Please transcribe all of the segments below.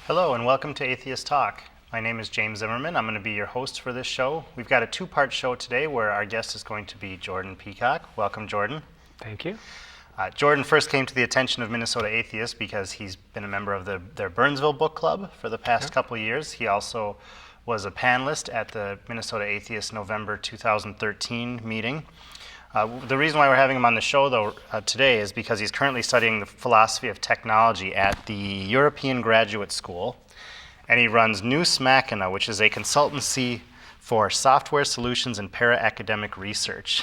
Hello and welcome to Atheists Talk. My name is James Zimmerman. I'm going to be your host for this show. We've got a two-part show today where our guest is going to be Jordan Peacock. Welcome, Jordan. Thank you. Jordan first came to the attention of Minnesota Atheists because he's been a member of their Burnsville book club for the past couple of years. He also was a panelist at the Minnesota Atheists November 2013 meeting. The reason why we're having him on the show, though, today is because he's currently studying the philosophy of technology at the European Graduate School, and he runs Nous Machina, which is a consultancy for software solutions and para-academic research.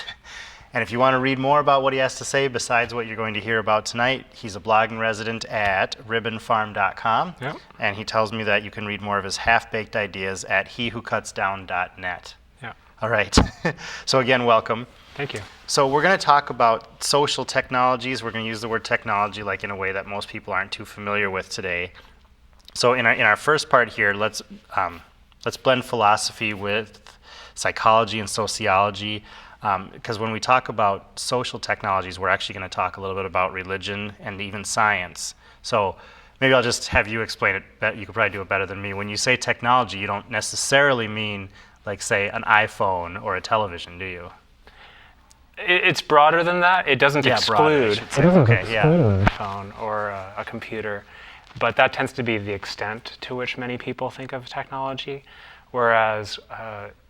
And if you want to read more about what he has to say, besides what you're going to hear about tonight, he's a blogging resident at ribbonfarm.com, and he tells me that you can read more of his half-baked ideas at hewhocutsdown.net. Yeah. All right. So again, welcome. Thank you. So we're going to talk about social technologies. We're going to use the word technology like in a way that most people aren't too familiar with today. So in our first part here, let's blend philosophy with psychology and sociology, because when we talk about social technologies, we're actually going to talk a little bit about religion and even science. So maybe I'll just have you explain it. You could probably do it better than me. When you say technology, you don't necessarily mean, like, say, an iPhone or a television, do you? It's broader than that. It doesn't exclude a phone or a computer, but that tends to be the extent to which many people think of technology. Whereas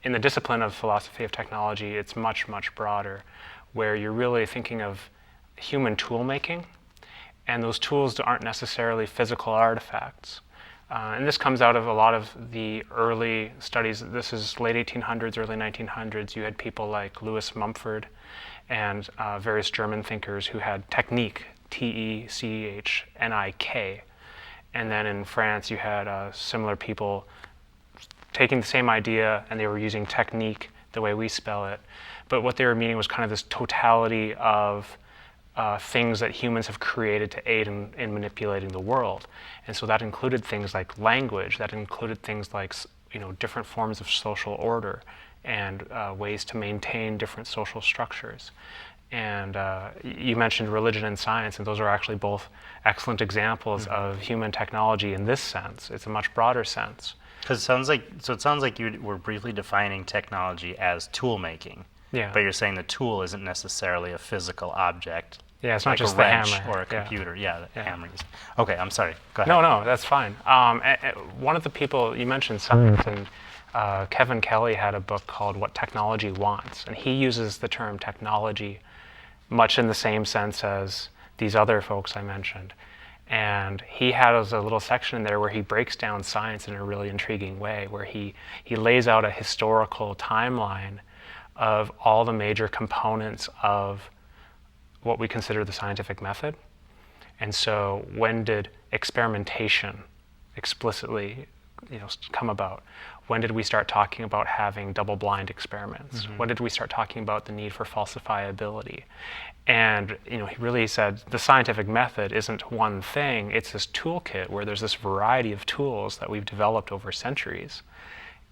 in the discipline of philosophy of technology, it's much, much broader, where you're really thinking of human tool making, and those tools aren't necessarily physical artifacts. And this comes out of a lot of the early studies. This is late 1800s, early 1900s. You had people like Louis Mumford and various German thinkers who had technique, T-E-C-H-N-I-K. And then in France, you had similar people taking the same idea, and they were using technique the way we spell it. But what they were meaning was kind of this totality of things that humans have created to aid in manipulating the world. And so that included things like language, that included things like different forms of social order and ways to maintain different social structures. And you mentioned religion and science, and those are actually both excellent examples of human technology in this sense. It's a much broader sense. Because it sounds like you were briefly defining technology as tool making. Yeah. But you're saying the tool isn't necessarily a physical object. Yeah, it's not like just a the wrench hammer or a computer. The hammer. Okay, I'm sorry. Go ahead. No, that's fine. One of the people you mentioned, science, and Kevin Kelly had a book called What Technology Wants, and he uses the term technology much in the same sense as these other folks I mentioned. And he has a little section there where he breaks down science in a really intriguing way, where he lays out a historical timeline of all the major components of what we consider the scientific method. And so when did experimentation explicitly come about? When did we start talking about having double-blind experiments? When did we start talking about the need for falsifiability? And he really said the scientific method isn't one thing, it's this toolkit where there's this variety of tools that we've developed over centuries.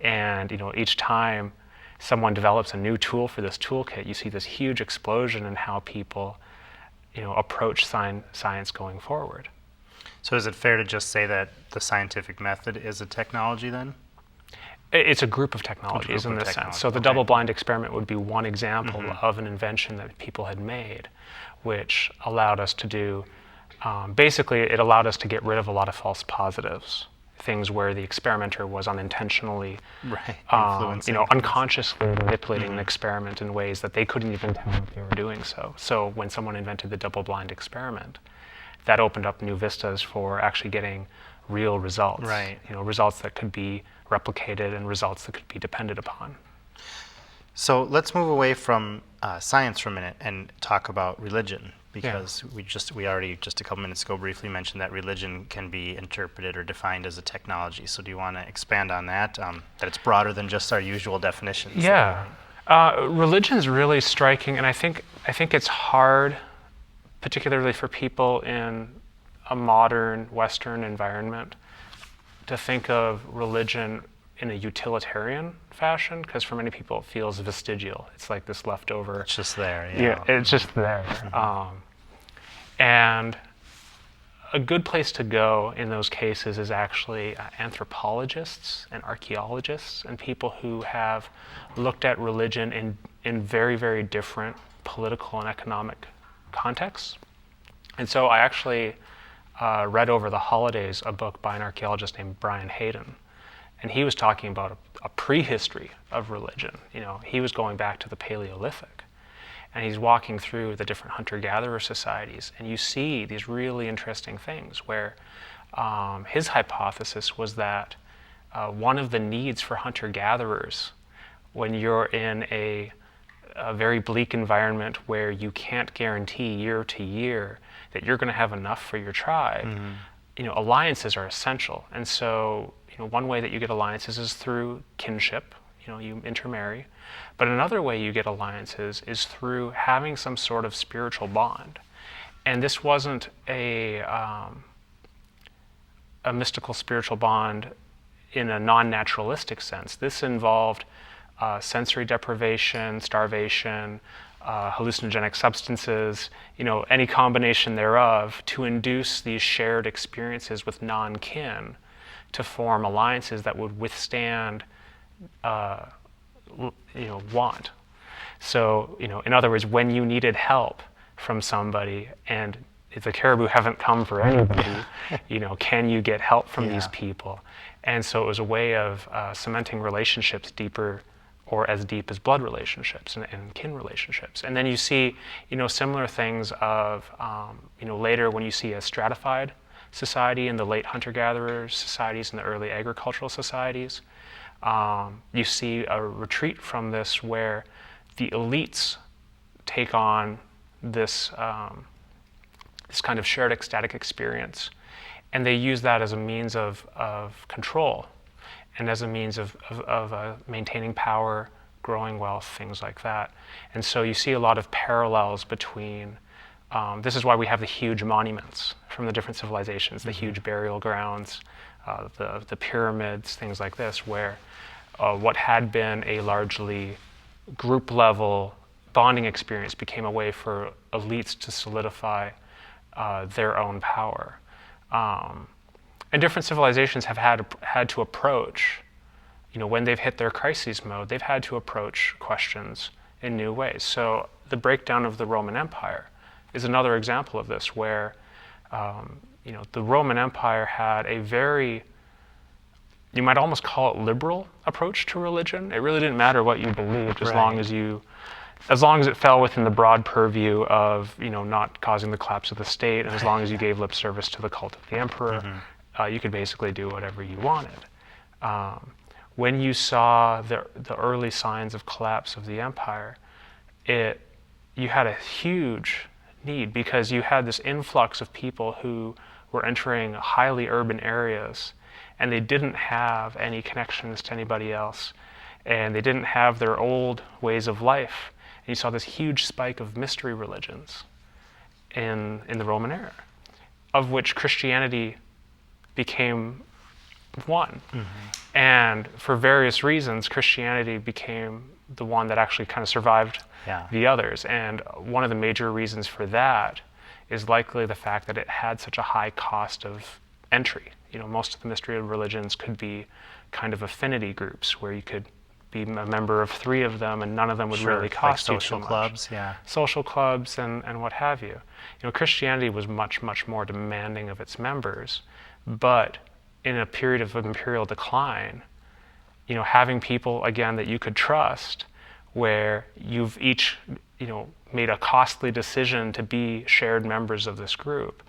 And each time someone develops a new tool for this toolkit, you see this huge explosion in how people approach science going forward. So is it fair to just say that the scientific method is a technology then? It's a group of technologies in this sense. So the double-blind experiment would be one example of an invention that people had made, which allowed us to do, basically it allowed us to get rid of a lot of false positives, things where the experimenter was unintentionally, unconsciously manipulating an experiment in ways that they couldn't even tell if they were doing so. So when someone invented the double-blind experiment, that opened up new vistas for actually getting real results, results that could be replicated and results that could be depended upon. So let's move away from science for a minute and talk about religion, because we already just a couple minutes ago briefly mentioned that religion can be interpreted or defined as a technology. So do you want to expand on that, that it's broader than just our usual definitions? Yeah. Religion is really striking, and I think it's hard, particularly for people in a modern Western environment, to think of religion in a utilitarian fashion, because for many people it feels vestigial. It's like this leftover. It's just there. Yeah, it's just there. And a good place to go in those cases is actually anthropologists and archaeologists and people who have looked at religion in very, very different political and economic contexts. And so I actually read over the holidays a book by an archaeologist named Brian Hayden. And he was talking about a prehistory of religion. He was going back to the Paleolithic. And he's walking through the different hunter-gatherer societies. And you see these really interesting things where his hypothesis was that one of the needs for hunter-gatherers when you're in a very bleak environment where you can't guarantee year to year that you're going to have enough for your tribe, alliances are essential. And so, one way that you get alliances is through kinship. You intermarry. But another way you get alliances is through having some sort of spiritual bond. And this wasn't a mystical spiritual bond in a non-naturalistic sense. This involved sensory deprivation, starvation, hallucinogenic substances, any combination thereof to induce these shared experiences with non-kin to form alliances that would withstand want. So, in other words, when you needed help from somebody and the caribou haven't come for anybody, can you get help from these people? And so it was a way of cementing relationships deeper or as deep as blood relationships and kin relationships. And then you see, similar things of, later when you see a stratified society in the late hunter-gatherer societies and the early agricultural societies, you see a retreat from this where the elites take on this kind of shared ecstatic experience, and they use that as a means of control and as a means of maintaining power, growing wealth, things like that. And so you see a lot of parallels between, this is why we have the huge monuments from the different civilizations, the huge burial grounds, the pyramids, things like this, where what had been a largely group level bonding experience became a way for elites to solidify their own power. And different civilizations have had to approach, when they've hit their crises mode, they've had to approach questions in new ways. So the breakdown of the Roman Empire is another example of this, where the Roman Empire had a very, you might almost call it liberal approach to religion. It really didn't matter what you believed as long as it fell within the broad purview of not causing the collapse of the state, and as long as you gave lip service to the cult of the emperor, you could basically do whatever you wanted. When you saw the early signs of collapse of the empire, you had a huge need, because you had this influx of people who were entering highly urban areas, and they didn't have any connections to anybody else, and they didn't have their old ways of life. And you saw this huge spike of mystery religions in the Roman era, of which Christianity became one. And for various reasons, Christianity became the one that actually kind of survived the others. And one of the major reasons for that is likely the fact that it had such a high cost of entry. Most of the mystery religions could be kind of affinity groups where you could be a member of 3 of them and none of them would really cost you so much. Social clubs and what have you. Christianity was much, much more demanding of its members, but in a period of imperial decline, having people, again, that you could trust, where you've each, made a costly decision to be shared members of this group,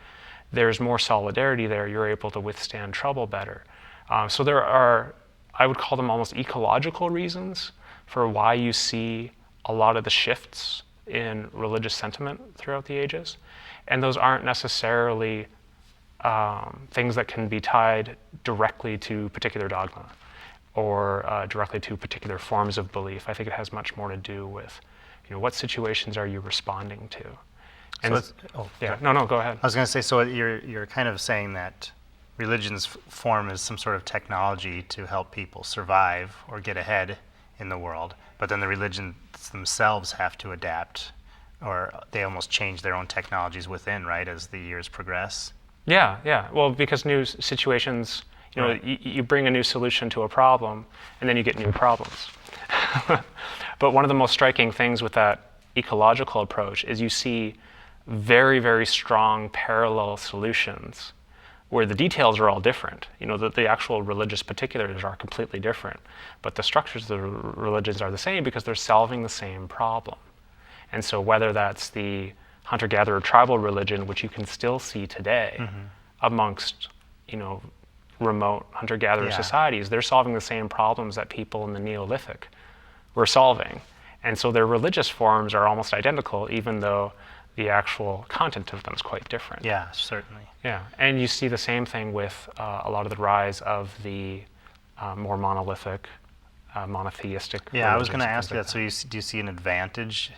there's more solidarity there. You're able to withstand trouble better. So there are, I would call them almost ecological reasons for why you see a lot of the shifts in religious sentiment throughout the ages. And those aren't necessarily things that can be tied directly to particular dogma or directly to particular forms of belief. I think it has much more to do with, what situations are you responding to? And So go ahead. I was going to say, so you're kind of saying that religion's form is some sort of technology to help people survive or get ahead in the world, but then the religions themselves have to adapt, or they almost change their own technologies within, right, as the years progress? Yeah, yeah. Well, because new situations, Right. you bring a new solution to a problem, and then you get new problems. But one of the most striking things with that ecological approach is you see very, very strong parallel solutions where the details are all different. The actual religious particulars are completely different, but the structures of the religions are the same because they're solving the same problem. And so whether that's the hunter-gatherer tribal religion, which you can still see today amongst, remote hunter-gatherer Yeah. societies, they're solving the same problems that people in the Neolithic were solving. And so their religious forms are almost identical, even though the actual content of them is quite different. Yeah, certainly. Yeah, and you see the same thing with a lot of the rise of the more monolithic, monotheistic Yeah, I was religions going to and ask you things that. So do you see an advantage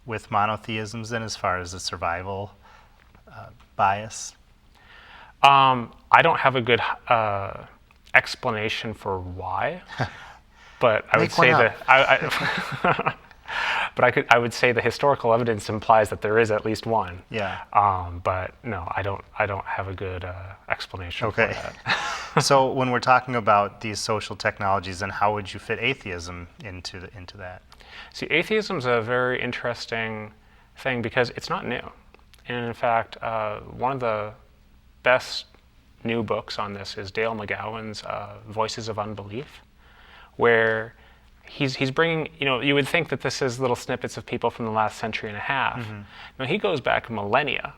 with monotheisms then as far as the survival bias? I don't have a good explanation for why, but I would Make one say up. that but I would say the historical evidence implies that there is at least one. Yeah. But no, I don't have a good explanation Okay. for that. So when we're talking about these social technologies, then how would you fit atheism into that? See, atheism is a very interesting thing because it's not new. And in fact, one of the best new books on this is Dale McGowan's Voices of Unbelief, where he's bringing, you would think that this is little snippets of people from the last century and a half. No, he goes back millennia.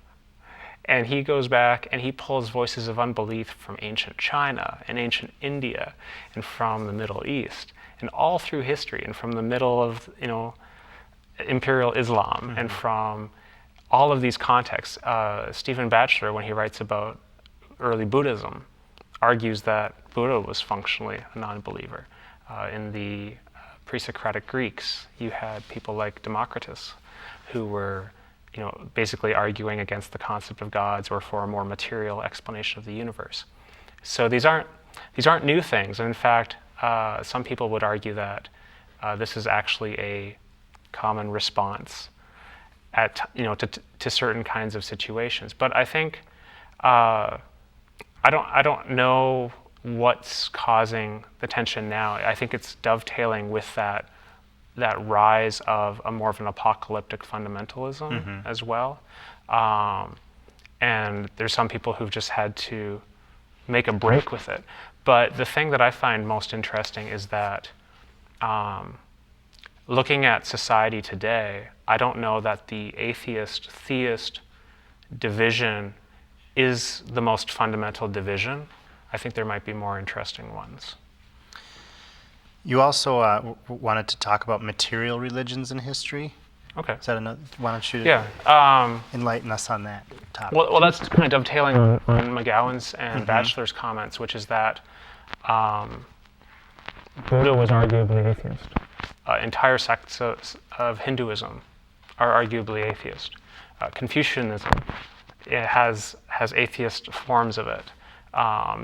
And he goes back and he pulls voices of unbelief from ancient China and ancient India and from the Middle East and all through history and from the middle of, imperial Islam and from all of these contexts. Stephen Batchelor, when he writes about early Buddhism, argues that Buddha was functionally a non-believer. In the pre-Socratic Greeks, you had people like Democritus who were basically arguing against the concept of gods or for a more material explanation of the universe. So these aren't new things. And in fact, some people would argue that this is actually a common response to certain kinds of situations. But I think I don't know what's causing the tension now. I think it's dovetailing with that rise of more of an apocalyptic fundamentalism as well. And there's some people who've just had to make a break with it. But the thing that I find most interesting is that looking at society today, I don't know that the atheist-theist division is the most fundamental division. I think there might be more interesting ones. You also wanted to talk about material religions in history. Okay. Is that another? Why don't you enlighten us on that topic? Well, that's kind of dovetailing on McGowan's and Batchelor's comments, which is that Buddha was arguably atheist. Entire sects of Hinduism are arguably atheist. Confucianism has atheist forms of it.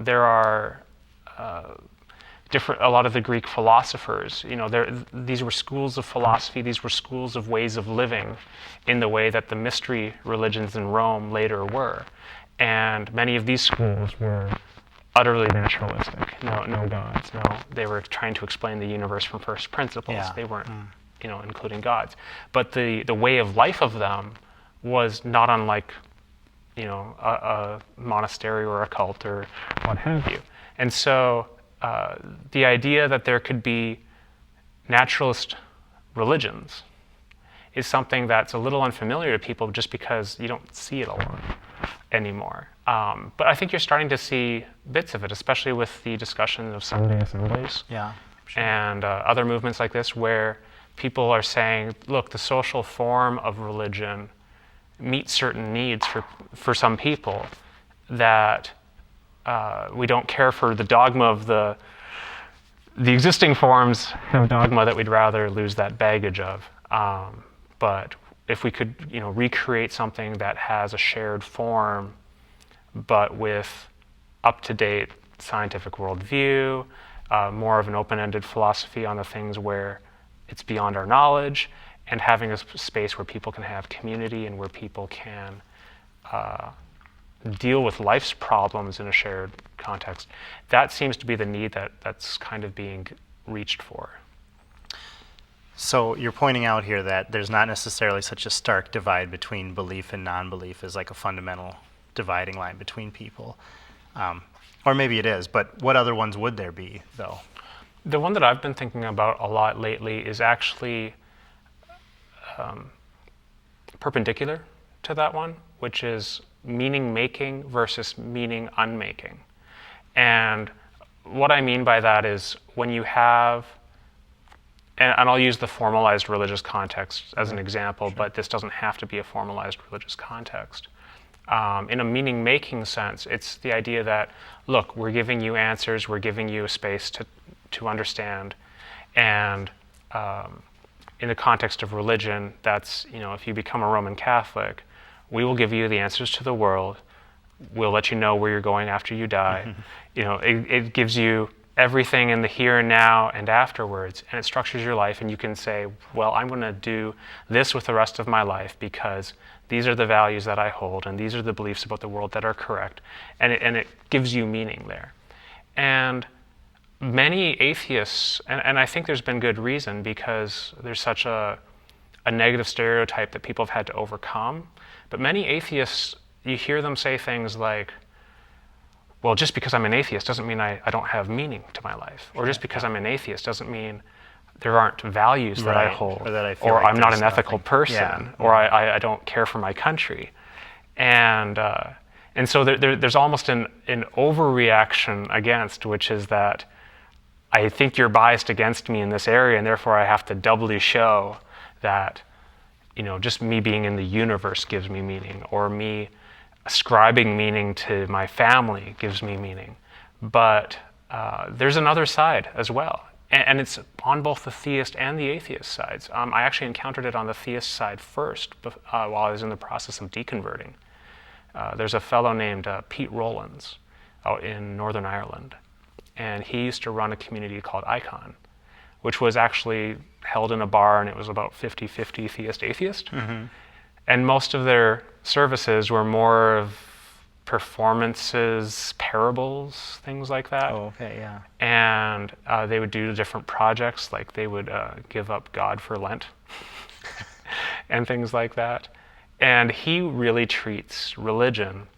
There are a lot of the Greek philosophers, these were schools of philosophy, these were schools of ways of living in the way that the mystery religions in Rome later were. And many of these schools were utterly naturalistic. No gods. They were trying to explain the universe from first principles. Yeah. They weren't, including gods. But the way of life of them was not unlike, a monastery or a cult or what have you. And so the idea that there could be naturalist religions is something that's a little unfamiliar to people just because you don't see it a lot anymore. But I think you're starting to see bits of it, especially with the discussion of Sunday assemblies and other movements like this where people are saying, look, the social form of religion meets certain needs for some people that we don't care for the dogma of the existing forms of dogma that we'd rather lose that baggage of. But if we could, recreate something that has a shared form, but with up-to-date scientific worldview, more of an open-ended philosophy on the things where it's beyond our knowledge, and having a space where people can have community and where people can deal with life's problems in a shared context. That seems to be the need that's kind of being reached for. So you're pointing out here that there's not necessarily such a stark divide between belief and non-belief as like a fundamental dividing line between people. Or maybe it is, but what other ones would there be, though? The one that I've been thinking about a lot lately is actually perpendicular to that one, which is meaning making versus meaning unmaking. And what I mean by that is when you have, and I'll use the formalized religious context as an example, but this doesn't have to be a formalized religious context. In a meaning-making sense, it's the idea that, look, we're giving you answers, we're giving you a space to understand, and in the context of religion, that's, if you become a Roman Catholic, we will give you the answers to the world, we'll let you know where you're going after you die. It gives you everything in the here and now and afterwards, and it structures your life, and you can say, well, I'm going to do this with the rest of my life because these are the values that I hold, and these are the beliefs about the world that are correct, and it gives you meaning there. And many atheists, and I think there's been good reason because there's such a negative stereotype that people have had to overcome, but many atheists, you hear them say things like, well, just because I'm an atheist doesn't mean I don't have meaning to my life. Or just because I'm an atheist doesn't mean there aren't values that I hold. Or that I feel or like I'm not there's an ethical nothing. person. Or I don't care for my country. And so there's almost an overreaction against, which is that I think you're biased against me in this area, and therefore I have to doubly show that, just me being in the universe gives me meaning, or me ascribing meaning to my family gives me meaning. But there's another side as well. And it's on both the theist and the atheist sides. I actually encountered it on the theist side first while I was in the process of deconverting. There's a fellow named Pete Rowlands out in Northern Ireland. And he used to run a community called Icon, which was actually held in a bar, and it was about 50-50 theist-atheist. Mm-hmm. And most of their services were more of performances, parables, things like that. Oh, okay, yeah. And they would do different projects, like they would give up God for Lent and things like that. And he really treats religion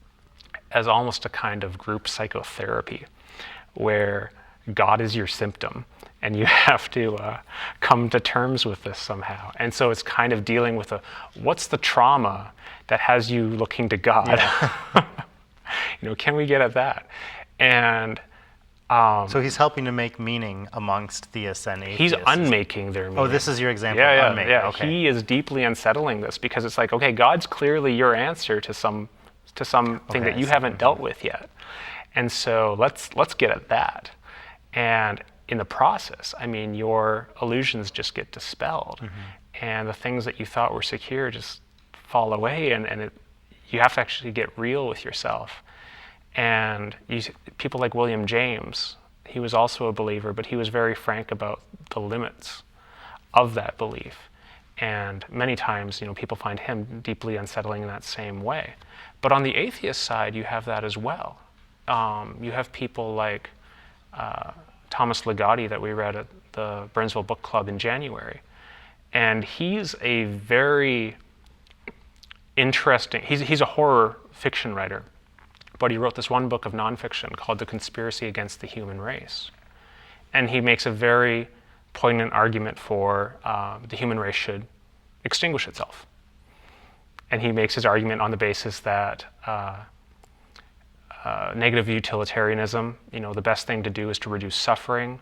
as almost a kind of group psychotherapy, where God is your symptom, and you have to come to terms with this somehow. And so it's kind of dealing with what's the trauma that has you looking to God? Yeah. Can we get at that? And so he's helping to make meaning amongst theists and atheists. He's unmaking their meaning. Oh, this is your example yeah, of unmaking. Yeah. Okay. He is deeply unsettling this because it's like, okay, God's clearly your answer to something that you haven't dealt with yet. And so let's get at that. And in the process, your illusions just get dispelled. Mm-hmm. And the things that you thought were secure just fall away, and you have to actually get real with yourself. And people like William James, he was also a believer, but he was very frank about the limits of that belief. And many times, people find him deeply unsettling in that same way. But on the atheist side, you have that as well. You have people like Thomas Ligotti that we read at the Burnsville Book Club in January. And he's a very interesting, he's a horror fiction writer, but he wrote this one book of nonfiction called The Conspiracy Against the Human Race. And he makes a very poignant argument for the human race should extinguish itself. And he makes his argument on the basis that negative utilitarianism, the best thing to do is to reduce suffering.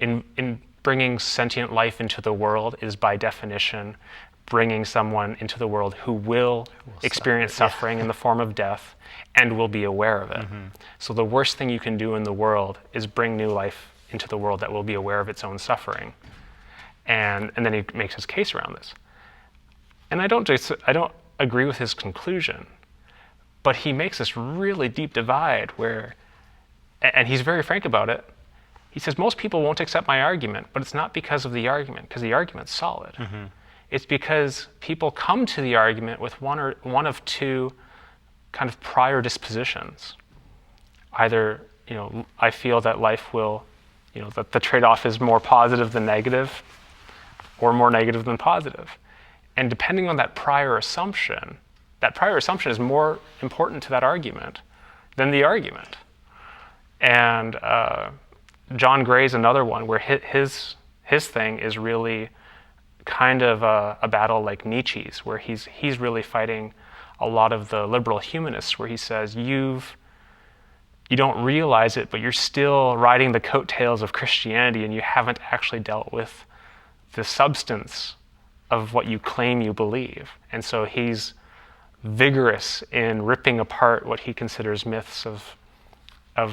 In bringing sentient life into the world is by definition bringing someone into the world who will experience suffering in the form of death and will be aware of it. Mm-hmm. So the worst thing you can do in the world is bring new life into the world that will be aware of its own suffering. And then he makes his case around this. And I don't agree with his conclusion, but he makes this really deep divide where, and he's very frank about it, he says most people won't accept my argument, but it's not because of the argument, because the argument's solid. Mm-hmm. It's because people come to the argument with one of two kind of prior dispositions. Either, I feel that life will, that the trade-off is more positive than negative, or more negative than positive. And depending on that prior assumption is more important to that argument than the argument. And John Gray's another one where his thing is really kind of a battle like Nietzsche's, where he's really fighting a lot of the liberal humanists, where he says you don't realize it, but you're still riding the coattails of Christianity, and you haven't actually dealt with the substance of what you claim you believe. And so he's vigorous in ripping apart what he considers myths of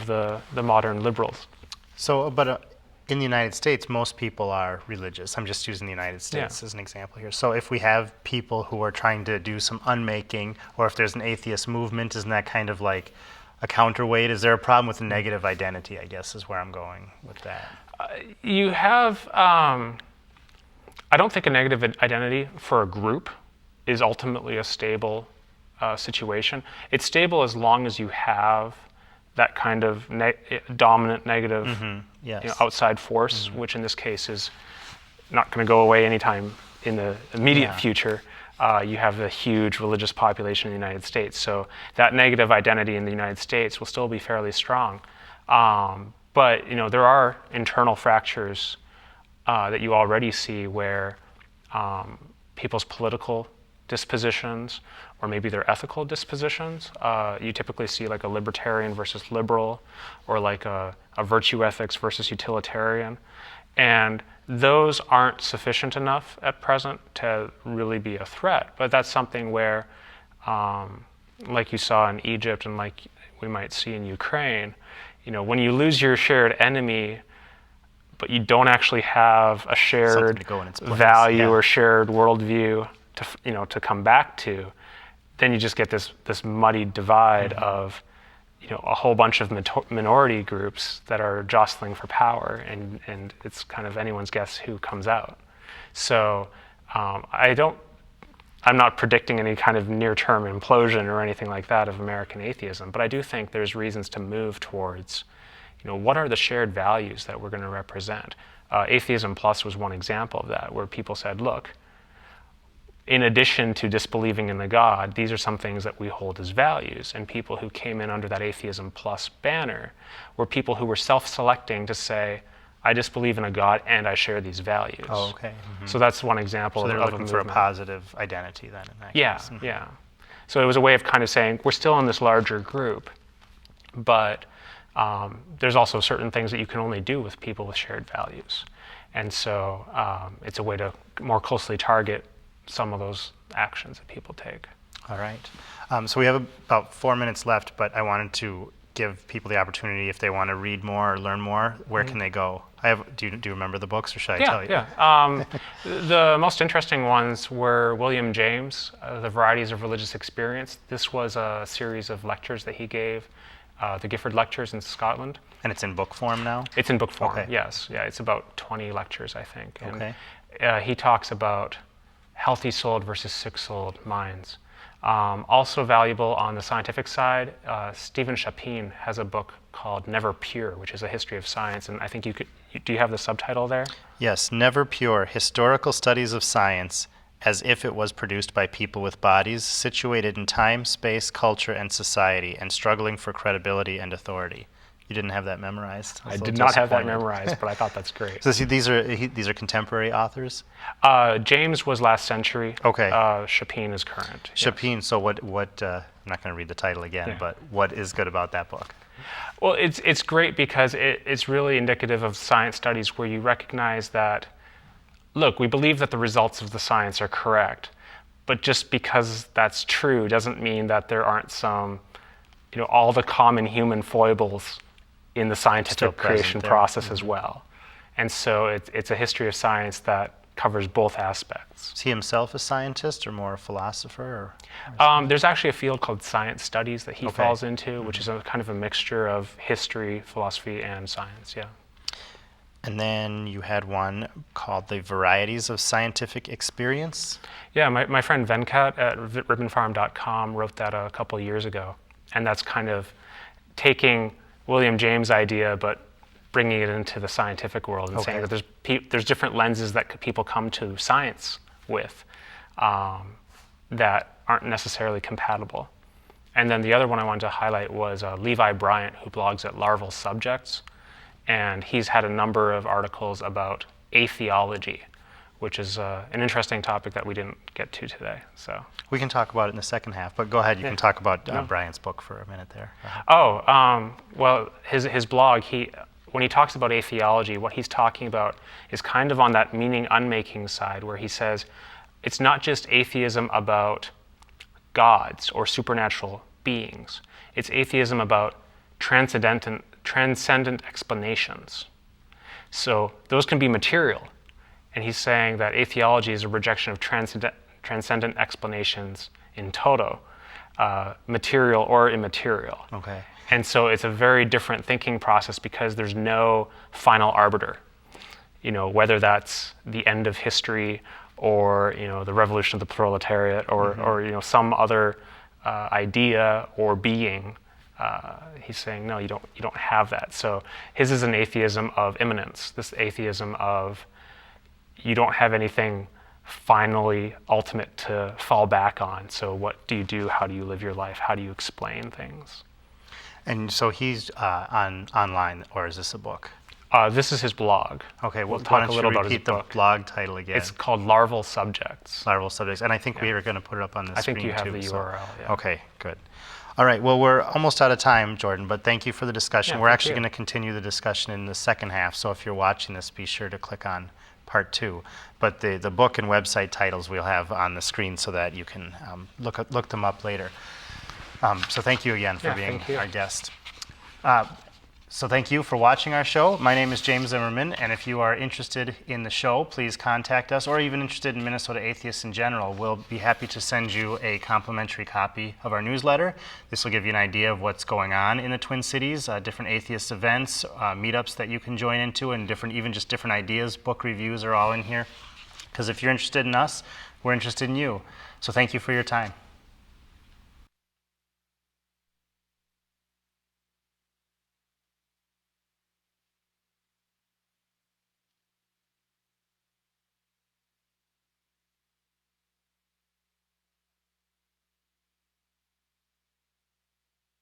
the modern liberals. So, but in the United States, most people are religious. I'm just using the United States as an example here. So if we have people who are trying to do some unmaking, or if there's an atheist movement, isn't that kind of like a counterweight? Is there a problem with negative identity, I guess, is where I'm going with that? You have, I don't think a negative identity for a group is ultimately a stable situation. It's stable as long as you have that kind of dominant negative outside force, which in this case is not going to go away anytime in the immediate future. You have the huge religious population in the United States, so that negative identity in the United States will still be fairly strong. But there are internal fractures that you already see where people's political dispositions, or maybe their ethical dispositions, you typically see like a libertarian versus liberal, or like a virtue ethics versus utilitarian. And those aren't sufficient enough at present to really be a threat. But that's something where, like you saw in Egypt and like we might see in Ukraine, when you lose your shared enemy, but you don't actually have a shared value or shared worldview to come back to, then you just get this muddied divide of a whole bunch of minority groups that are jostling for power, and it's kind of anyone's guess who comes out. So I'm not predicting any kind of near-term implosion or anything like that of American atheism, but I do think there's reasons to move towards, what are the shared values that we're going to represent? Atheism Plus was one example of that, where people said, look, in addition to disbelieving in the God, these are some things that we hold as values. And people who came in under that Atheism Plus banner were people who were self-selecting to say, I disbelieve in a God and I share these values. Oh, okay. Mm-hmm. So that's one example of a movement. So they're looking for a positive identity then in that case. Yeah. So it was a way of kind of saying, we're still in this larger group, but there's also certain things that you can only do with people with shared values. And so it's a way to more closely target some of those actions that people take. All right. So we have about 4 minutes left, but I wanted to give people the opportunity, if they want to read more or learn more, where can they go? Do you remember the books, or should I tell you? Yeah. The most interesting ones were William James, The Varieties of Religious Experience. This was a series of lectures that he gave, the Gifford Lectures in Scotland. And it's in book form now? It's in book form, okay. Yes. Yeah, it's about 20 lectures, I think. And okay. He talks about healthy-souled versus sick-souled minds. Also valuable on the scientific side, Stephen Chapin has a book called Never Pure, which is a history of science, and I think do you have the subtitle there? Yes, Never Pure, Historical Studies of Science as if it was produced by people with bodies situated in time, space, culture, and society, and struggling for credibility and authority. You didn't have that memorized? I did not have that memorized, but I thought that's great. So these are contemporary authors? James was last century. Okay. Chapin is current. Chapin, yes. So what I'm not going to read the title again, but what is good about that book? Well, it's great because it's really indicative of science studies where you recognize that, look, we believe that the results of the science are correct, but just because that's true doesn't mean that there aren't some, all the common human foibles in the scientific creation process as well. And so it's a history of science that covers both aspects. Is he himself a scientist or more a philosopher? There's actually a field called science studies that he falls into, which is a kind of a mixture of history, philosophy, and science, yeah. And then you had one called The Varieties of Scientific Experience. Yeah, my friend Venkat at ribbonfarm.com wrote that a couple of years ago. And that's kind of taking William James' idea, but bringing it into the scientific world and saying that there's different lenses that people come to science with that aren't necessarily compatible. And then the other one I wanted to highlight was Levi Bryant, who blogs at Larval Subjects. And he's had a number of articles about atheology, which is an interesting topic that we didn't get to today. So we can talk about it in the second half, but go ahead. You can talk about Bryant's book for a minute there. Well, his blog, when he talks about atheology, what he's talking about is kind of on that meaning unmaking side, where he says it's not just atheism about gods or supernatural beings. It's atheism about transcendent explanations. So those can be material. And he's saying that atheology is a rejection of transcendent explanations in toto, material or immaterial. Okay. And so it's a very different thinking process because there's no final arbiter. Whether that's the end of history or the revolution of the proletariat or some other idea or being. He's saying no, you don't have that. So his is an atheism of immanence. This atheism of you don't have anything finally ultimate to fall back on. So what do you do? How do you live your life? How do you explain things? And so he's online, or is this a book? This is his blog. Okay, we'll talk a little about his repeat the book. blog title again. It's called Larval Subjects. Larval Subjects, and I think we are going to put it up on the screen too. I think you have the URL. Yeah. Okay, good. All right, well, we're almost out of time, Jordan, but thank you for the discussion. Yeah, we're actually going to continue the discussion in the second half, so if you're watching this, be sure to click on part 2. But the book and website titles we'll have on the screen so that you can look them up later. So thank you again for being our guest. So thank you for watching our show. My name is James Zimmerman, and if you are interested in the show, please contact us, or even interested in Minnesota Atheists in general. We'll be happy to send you a complimentary copy of our newsletter. This will give you an idea of what's going on in the Twin Cities, different atheist events, meetups that you can join into, and even just different ideas. Book reviews are all in here. Because if you're interested in us, we're interested in you. So thank you for your time.